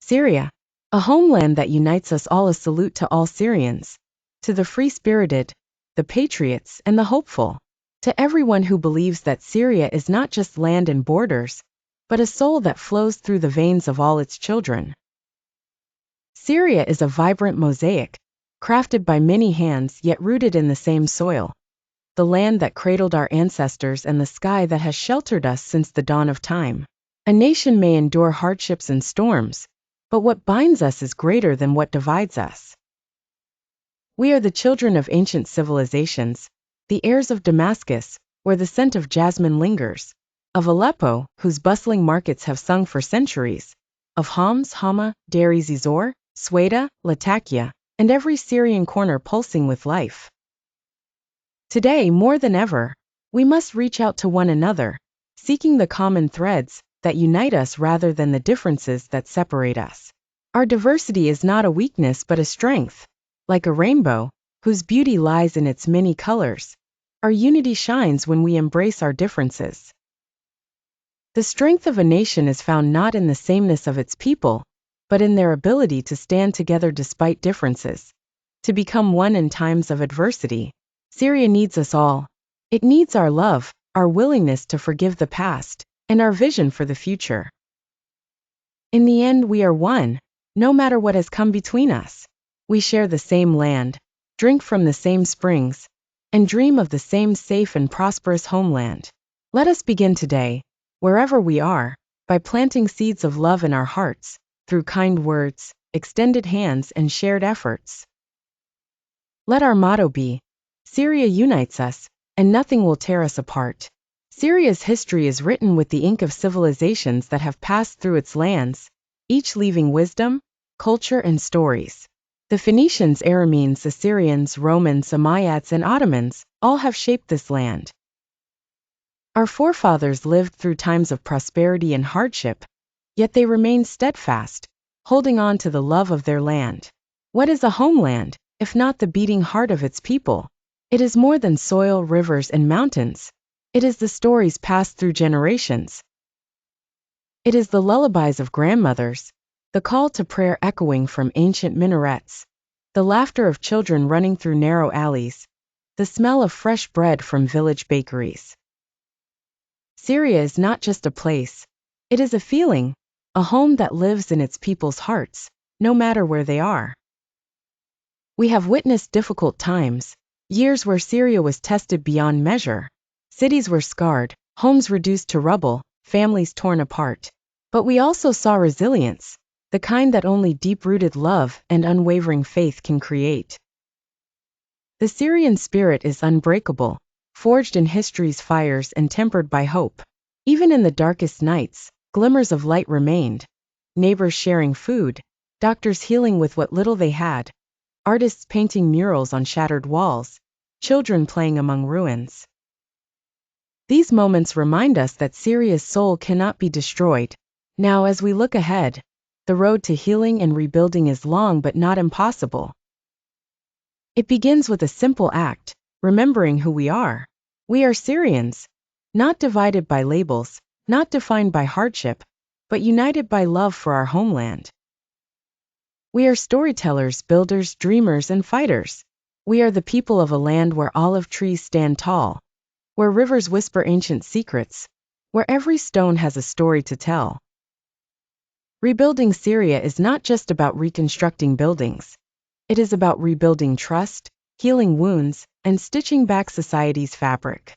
Syria, a homeland that unites us all. A salute to all Syrians, to the free-spirited, the patriots, and the hopeful, to everyone who believes that Syria is not just land and borders, but a soul that flows through the veins of all its children. Syria is a vibrant mosaic, crafted by many hands yet rooted in the same soil, the land that cradled our ancestors and the sky that has sheltered us since the dawn of time. A nation may endure hardships and storms, but what binds us is greater than what divides us. We are the children of ancient civilizations, the heirs of Damascus, where the scent of jasmine lingers, of Aleppo, whose bustling markets have sung for centuries, of Homs, Hama, Deir ez-Zor, Sueda, Latakia, and every Syrian corner pulsing with life. Today, more than ever, we must reach out to one another, seeking the common threads that unite us rather than the differences that separate us. Our diversity is not a weakness but a strength. Like a rainbow, whose beauty lies in its many colors, our unity shines when we embrace our differences. The strength of a nation is found not in the sameness of its people, but in their ability to stand together despite differences, to become one in times of adversity. Syria needs us all. It needs our love, our willingness to forgive the past, and our vision for the future. In the end, we are one, no matter what has come between us. We share the same land, drink from the same springs, and dream of the same safe and prosperous homeland. Let us begin today, wherever we are, by planting seeds of love in our hearts, through kind words, extended hands, and shared efforts. Let our motto be, Syria unites us, and nothing will tear us apart. Syria's history is written with the ink of civilizations that have passed through its lands, each leaving wisdom, culture, and stories. The Phoenicians, Arameans, Assyrians, Romans, Umayyads, and Ottomans all have shaped this land. Our forefathers lived through times of prosperity and hardship, yet they remained steadfast, holding on to the love of their land. What is a homeland, if not the beating heart of its people? It is more than soil, rivers, and mountains. It is the stories passed through generations. It is the lullabies of grandmothers, the call to prayer echoing from ancient minarets, the laughter of children running through narrow alleys, the smell of fresh bread from village bakeries. Syria is not just a place, it is a feeling, a home that lives in its people's hearts, no matter where they are. We have witnessed difficult times, years where Syria was tested beyond measure. Cities were scarred, homes reduced to rubble, families torn apart. But we also saw resilience, the kind that only deep-rooted love and unwavering faith can create. The Syrian spirit is unbreakable, forged in history's fires and tempered by hope. Even in the darkest nights, glimmers of light remained. Neighbors sharing food, doctors healing with what little they had, artists painting murals on shattered walls, children playing among ruins. These moments remind us that Syria's soul cannot be destroyed. Now, as we look ahead, the road to healing and rebuilding is long but not impossible. It begins with a simple act, remembering who we are. We are Syrians, not divided by labels, not defined by hardship, but united by love for our homeland. We are storytellers, builders, dreamers, and fighters. We are the people of a land where olive trees stand tall, where rivers whisper ancient secrets, where every stone has a story to tell. Rebuilding Syria is not just about reconstructing buildings. It is about rebuilding trust, healing wounds, and stitching back society's fabric.